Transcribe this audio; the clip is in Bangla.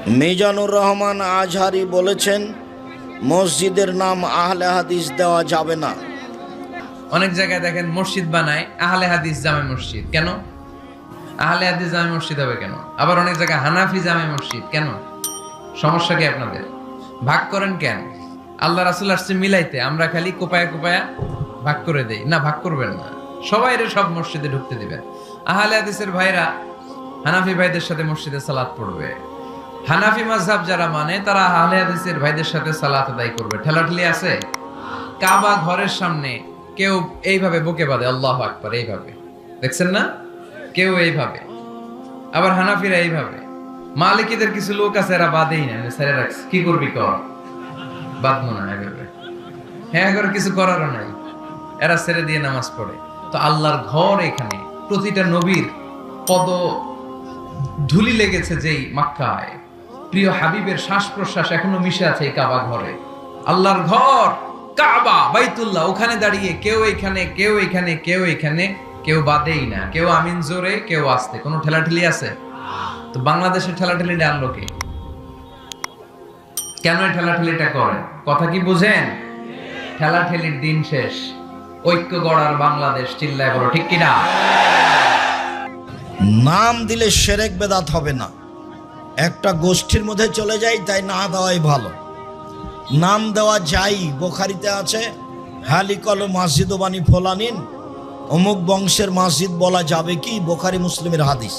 মিজানুর রহমান আজহারি বলেছেন, মসজিদের নাম আহলে হাদিস দেওয়া যাবে না। অনেক জায়গায় দেখেন মসজিদ বানায় আহলে হাদিস জামে মসজিদ। কেন আহলে হাদিস জামে মসজিদ হবে কেন? আবার অনেক জায়গায় হানাফি জামে মসজিদ। কেন? সমস্যা কি আপনাদের? ভাগ করেন কেন? আল্লাহ রাসূল আসছে মিলাইতে, আমরা খালি কোপায়া কোপায়া ভাগ করে দেই। না, ভাগ করবেন না, সবাইরে সব মসজিদে ঢুকতে দিবেন। আহলে হাদিসের ভাইরা হানাফি ভাইদের সাথে মসজিদে সালাত পড়বে। হানাফি মাযহাব যারা মানে তারা আহলে হাদিসের ভাইদের সাথে সালাত আদায় করবে। ঠেলাঠেলি আছে? কাবা ঘরের সামনে কেউ এইভাবে বুকে বাঁধে আল্লাহু আকবার, এইভাবে দেখছেন না? কেউ এইভাবে, আবার হানাফিরা এইভাবে। মালিকীদের কিছু লোক আছে এরা বাঁধেই না, ছেড়ে রাখছে। কি করবি কর, বাঁধবো না এইভাবে। হ্যাঁ, করে কিছু করারও নাই, এরা ছেড়ে দিয়ে নামাজ পড়ে। তো আল্লাহর ঘর এখানে, প্রতিটা নবীর পদ ধুলি লেগেছে যেই মক্কায়, প্রিয় হাবিবের শ্বাস প্রশ্বাস এখনো মিশে আছে এই কাবা ঘরে। আল্লাহর ঘর কাবা বাইতুল্লাহ, ওখানে দাঁড়িয়ে কেউ এখানে কেউ এখানে কেউ এখানে, কেউ বাদেই না, কেউ আমিন জোরে কেউ আস্তে। কোনো ঠেলাঠেলি আছে? তো বাংলাদেশের ঠেলাঠেলি ডানলো কে? কেন এই ঠেলাঠেলিটা করেন? কথা কি বুঝেন? ঠেলাঠেলির দিন শেষ, ঐক্য গড়ার বাংলাদেশ। চিল্লায় বলো ঠিক কিনা? নাম দিলে শিরক বেদাত হবে না, একটা গোষ্ঠীর মধ্যে চলে যায়, তাই না দেওয়াই ভালো। নাম দেওয়া যাই, বুখারীতে আছে, হালিকল মসজিদ বানি ফোলানিন, অমুক বংশের মসজিদ বলা যাবে কি? বুখারী মুসলিমের হাদিস।